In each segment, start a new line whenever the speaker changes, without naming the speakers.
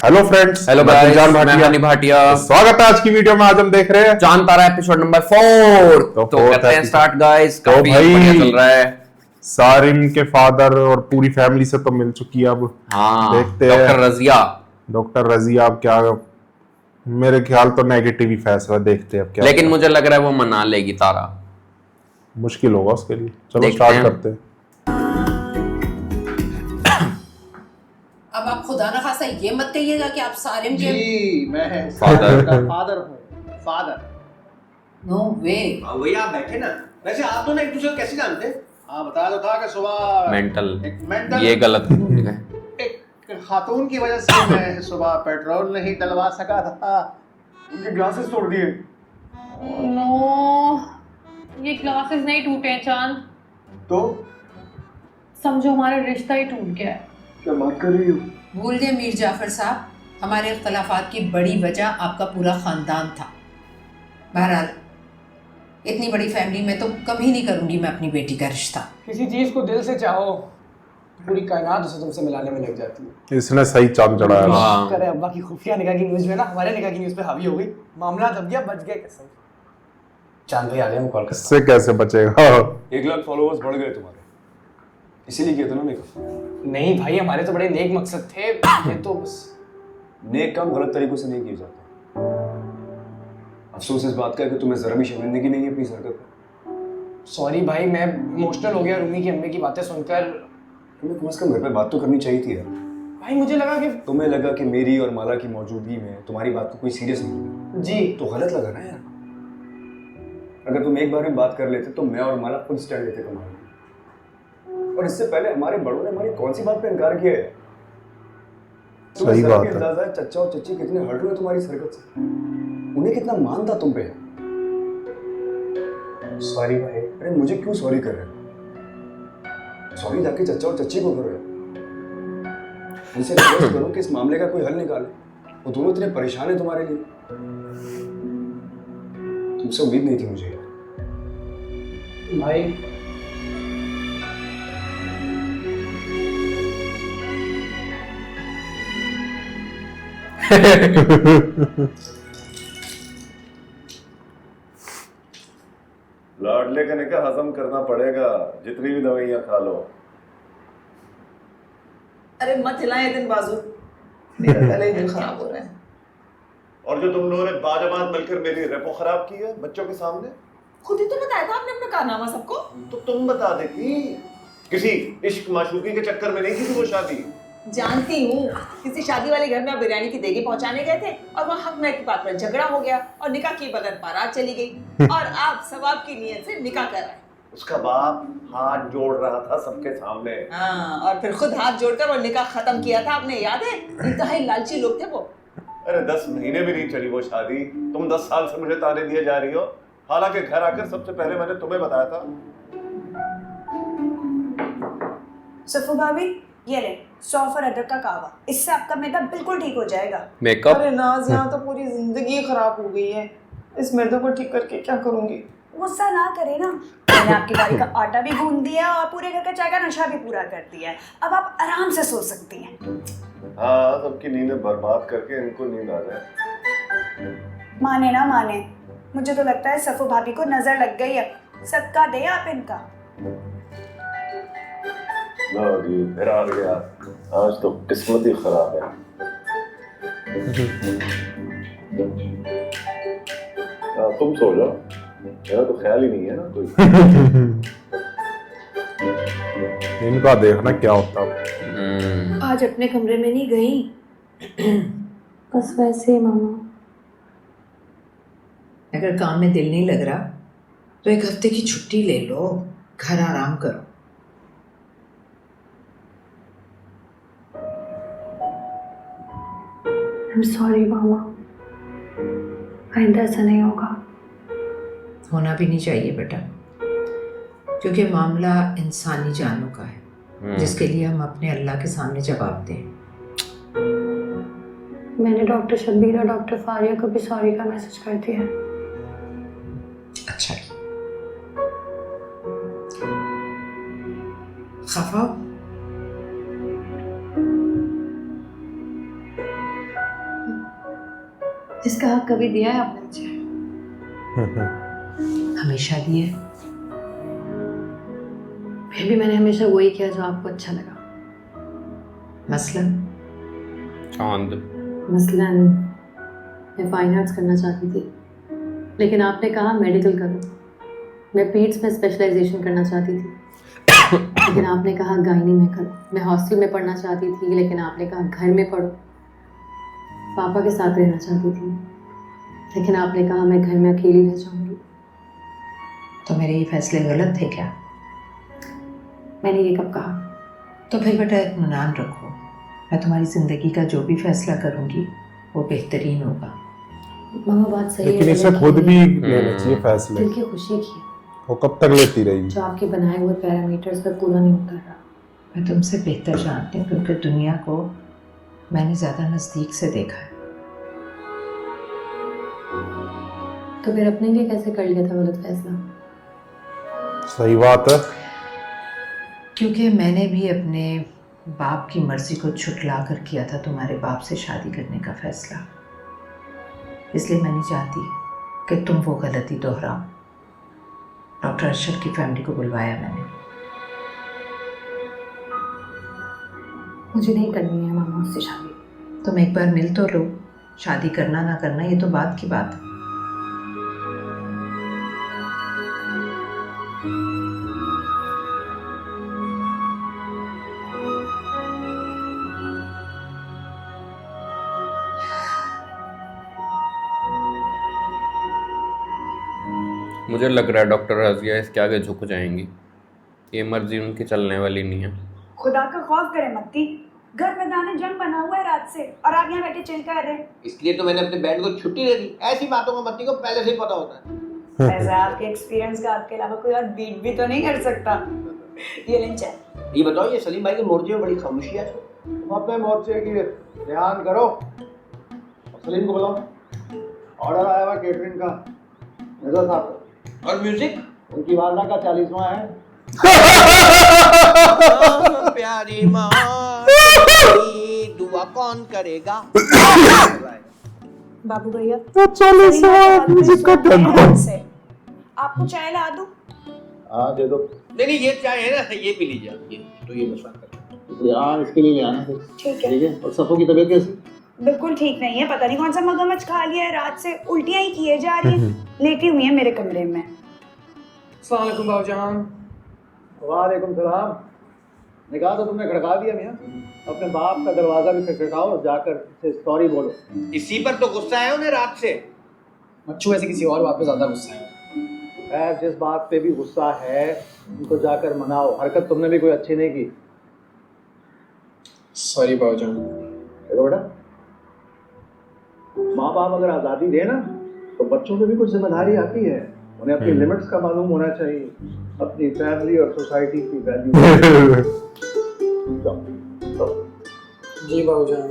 Hello friends,
hello
मैं
guys,
जान
मैं
भाटिया।
हनी भाटिया।
स्वागत है आज की वीडियो में। आज हम देख रहे हैं
चांद तारा एपिसोड नंबर 4। तो
fourth
करते हैं
episode।
Start guys.
तो
काफी
भाई,
बढ़िया चल रहा है।
सारिम के फादर और पूरी फैमिली से तो मिल चुकी है। अब
हाँ,
देखते
डॉक्टर
हैं
रजिया।
डॉक्टर रजिया अब क्या। मेरे ख्याल तो नेगेटिव ही फैसला, देखते हैं अब क्या
लेकिन
होता
मुझे लग रहा है वो मना लेगी तारा।
है। मुश्किल होगा उसके लिए। चलो
देखते
स्टार्ट
हैं।
करते हैं।
अब आप खुदा ना खासा ये मत कहिएगा कि आप सारिम के
जी मैं
Father।
फादर हूँ। फादर
नो वे।
भैया आप बैठे ना। वैसे आप तो ना एक दूसरे को कैसे जानते हैं? हाँ बताया तो था कि सुबह
मेंटल ये गलत है।
एक खातून की वजह से मैं सुबह पेट्रोल नहीं डलवा सका था। उनके ग्लासेस तोड़ दिए।
नो, ये ग्लासेस नहीं टूटे हैं चांद।
तो
समझो हमारा रिश्ता ही टूट गया है।
क्या बात कर रही हो?
भूल गए मीर जाफर साहब, हमारे इख्तलाफात की बड़ी वजह आपका पूरा खानदान था। बहरहाल इतनी बड़ी फैमिली में तो कभी नहीं करूंगी मैं अपनी बेटी का रिश्ता।
किसी चीज को दिल से चाहो, पूरी कायनात उसे तुमसे मिलाने में लग जाती है।
इसने सही चांद चढ़ाया।
हाँ।
करे अब्बा की खुफिया निकाह की न्यूज में ना हमारे निकाह की न्यूज पे हावी हो गई। मामला दब गया, बच गए कसम। चांद भाई आ गए, मैं कॉल करता
इससे कैसे बचेगा?
1 लाख फॉलोअर्स बढ़ गए तुम्हारे, इसीलिए किया था ना मेकअप।
हूं। नहीं भाई, हमारे तो बड़े नेक मकसद थे। ये तो बस
नेक काम गलत तरीकों से नहीं किए जाते। अफसोस इस बात का है कि तुम्हें जरा भी शर्मिंदगी नहीं है अपनी हरकत पर।
सॉरी भाई, मैं इमोशनल हो गया रूमी की अम्मी की बातें सुनकर।
तुम्हें कम से कम घर पे बात तो करनी चाहिए थी यार।
भाई मुझे लगा कि
तुम्हें लगा कि मेरी और माला की मौजूदगी में तुम्हारी बात को कोई सीरियस नहीं लेगा,
जी
तो गलत लगा ना यार। अगर तुम एक बार में बात कर लेते तो मैं और माला खुद स्टैंड लेते तुम्हारे। और इससे पहले हमारे बड़ों ने हमारी कौन सी बात पे इनकार किया है? तुम्हें
सही
जरा
बात
भी
है।
अंदाजा है चचा और चच्ची कितने हर्ट हुए तुम्हारी इस हरकत से? उन्हें कितना मान था तुम पे।
सॉरी भाई।
अरे मुझे क्यों सॉरी कर रहे हो? सॉरी जाके चचा और चच्ची को करो यार। उनसे रिक्वेस्ट करो कि इस मामले का कोई हल निकाले। वो दोनों इतने परेशान हैं तुम्हारे लिए। तुमसे उम्मीद नहीं थी मुझे यार।
भाई
लाडले का निकाह हजम करना पड़ेगा, जितनी भी दवाइयां खा लो।
अरे मत हिलाएं दिन बाजू, मेरा पहले ही दिल खराब हो रहा है।
और जो तुम लोगों ने बाजमात मिलकर मेरी रेपो खराब की है बच्चों के सामने,
खुद ही तो बताया था आपने अपना कारनामा सबको।
तो तुम बता देती। किसी इश्क माशूकी के चक्कर में नहीं की थी वो शादी।
जानती हूँ, किसी शादी वाले घर में आप बिरयानी की देगी पहुंचाने गए थे और वहाँ हक महक की बात पर झगड़ा हो गया और निकाह के बगैर बारात चली गई और आप सवाब की नीयत से निकाह कर रहे।
उसका बाप हाथ जोड़ रहा था सबके सामने।
हाँ, और फिर खुद हाथ जोड़कर और निकाह खत्म किया था आपने, याद है? इंतहाई लालची लोग थे वो।
अरे 10 महीने भी नहीं चली वो शादी, तुम 10 साल से मुझे ताने दिए जा रही हो। हालांकि घर आकर सबसे पहले मैंने तुम्हें बताया था।
सफू भाभी, ये ले 100 और अदरक का कहवा, इससे आपका मैदा बिल्कुल ठीक हो जाएगा।
मेकअप
अरे नाज, यहाँ तो पूरी जिंदगी खराब हो गई है। इस मैदे को ठीक करके क्या करूंगी?
गुस्सा ना करे ना, मैंने आपकी बारी का आटा भी गूंद दिया और पूरे घर का चाय का नशा भी पूरा कर दिया है। अब आप आराम से सो सकती हैं।
हाँ, सबकी नींदें बर्बाद करके इनको नींद आ जाए।
माने ना माने, मुझे तो लगता है सफू भाभी को नजर लग गई है। सदका दे आप इनका।
लो जी, फिर आ गया। आज तो किस्मत ही खराब है। तुम सो जाओ, मेरा तो ख्याल ही नहीं है ना कोई।
इनका देखना क्या होता है।
आज अपने कमरे में नहीं गई?
बस वैसे ही मामा।
अगर काम में दिल नहीं लग रहा तो 1 हफ्ते की छुट्टी ले लो, घर आराम करो।
I'm sorry मामा, आइंदा ऐसा नहीं होगा।
होना भी नहीं चाहिए बेटा, क्योंकि मामला इंसानी जानों का है जिसके लिए हम अपने अल्लाह के सामने जवाब दें।
मैंने डॉक्टर शब्बीर और डॉक्टर फारिया को भी सॉरी का मैसेज कर दिया।
अच्छा, खफा
इसका हक कभी दिया है आपने मुझे?
हमेशा दिए।
फिर भी मैंने हमेशा वही किया जो आपको अच्छा लगा।
मसलन
चांद।
मसलन मैं फाइन आर्ट्स करना चाहती थी, लेकिन आपने कहा मेडिकल करो। मैं पीड्स में स्पेशलाइजेशन करना चाहती थी, लेकिन आपने कहा गायनी में करो। मैं हॉस्टल में पढ़ना चाहती थी, लेकिन आपने कहा घर में पढ़ो। पापा के साथ रहना चाहती थी, लेकिन आपने कहा मैं घर में अकेली रह जाऊंगी।
तो मेरे ये फैसले गलत थे क्या?
मैंने ये कब कहा?
तो फिर बेटा इत्मीनान रखो, मैं तुम्हारी ज़िंदगी का जो भी फैसला करूंगी वो बेहतरीन होगा।
मामा बात सही
लेकिन
है,
इसे खुद भी लेने चाहिए फैसले।
दिल की खुशी की है,
वो कब तक लेती रहेगी?
जो आपके बनाए हुए पैरामीटर्स पर पूरा नहीं उतर रहा।
मैं तुमसे बेहतर जानती हूँ, क्योंकि दुनिया को मैंने ज़्यादा नज़दीक से देखा है।
तो फिर अपने लिए कैसे कर लिया था गलत फैसला?
सही बात है।
क्योंकि मैंने भी अपने बाप की मर्जी को छुटला कर किया था तुम्हारे बाप से शादी करने का फैसला। इसलिए मैं नहीं चाहती कि तुम वो गलती दोहराओ। डॉक्टर अरशद की फैमिली को बुलवाया मैंने।
मुझे नहीं करनी है मामा उससे शादी।
तुम एक बार मिल तो लो, शादी करना ना करना ये तो बात की बात है।
मुझे लग रहा है डॉक्टर रज़िया इसके आगे झुक जाएंगी। ये मर्जी उनकी चलने वाली नहीं है।
खुदा का खौफ करे मत्ती, घर में दाने जंग बना हुआ है रात से और आप यहाँ बैठे चिल कर रहे हैं।
इसलिए तो मैंने अपने बैंड को छुट्टी दे दी। ऐसी बातों का मत्ती को पहले से ही पता होता है।
ऐसा आपके एक्सपीरियंस का आपके अलावा कोई और बीट भी तो नहीं कर सकता। ये लें चाय।
ये बताओ, ये सलीम भाई के मोर्चे में बड़ी खामोशी है। तुम अपने मोर्चे की ध्यान करो। सलीम को बुलाओ, ऑर्डर आया हुआ केटरिंग का। नजर साहब और म्यूजिक उनकी वालदा का 40वां है।
प्यारी माँ दुआ कौन करेगा?
बाबू भैया
म्यूजिक का
आपको चाय ला दूं?
हाँ दे दो।
नहीं ये चाय है ना, ये पी लीजिए आप। ये तो ये मसाला कर
यार इसके लिए ले आना फिर।
ठीक है।
ठीक है। और सफो की तबीयत कैसी?
बिल्कुल ठीक नहीं है, पता नहीं कौन सा मगरमच्छ खा लिया है, रात से उल्टियां ही किए जा रही हैं। लेटी हुई है मेरे कमरे में।
अस्सलाम वालेकुम बाबूजान।
वालेकुम सलाम। निकाह तो तुमने खड़का दिया मियां। अपने बाप का दरवाजा भी खटखटाओ और जाकर सॉरी बोलो।
इसी पर तो गुस्सा है उन्हें रात से।
मच्छू ऐसे किसी और बात पे ज्यादा गुस्सा है।
खैर जिस बात पे भी गुस्सा है उनको जाकर मनाओ। हरकत तुमने भी कोई अच्छी नहीं की।
सॉरी बाबूजान।
देखो बेटा, माँ बाप अगर आज़ादी दे ना तो बच्चों पे भी कुछ जिम्मेदारी आती है। उन्हें अपनी लिमिट्स का मालूम होना चाहिए, अपनी फैमिली और सोसाइटी की वैल्यू।
जी बाबूजान।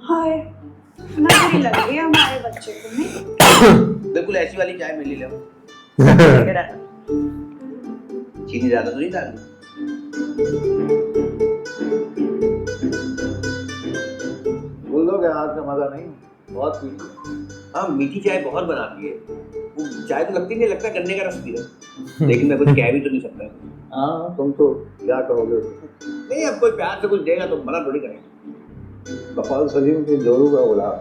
हाय ना बुरी लग रही है हमारे बच्चे को। नहीं
बिल्कुल ऐसी वाली चाय मिली लो। चीनी ज्यादा तो नहीं डालनी।
बोल दो कि आज का मजा नहीं, बहुत मीठी।
हाँ मीठी चाय बहुत बनाती है। वो चाय तो लगती नहीं, लगता गन्ने का रस पी रहा। लेकिन मैं कुछ कह भी तो नहीं सकता।
हाँ तुम तो क्या कहोगे?
नहीं, अब कोई प्यार से कुछ देगा तो मना थोड़ी करेंगे।
कपाल सलीम के जोरू का गुलाब।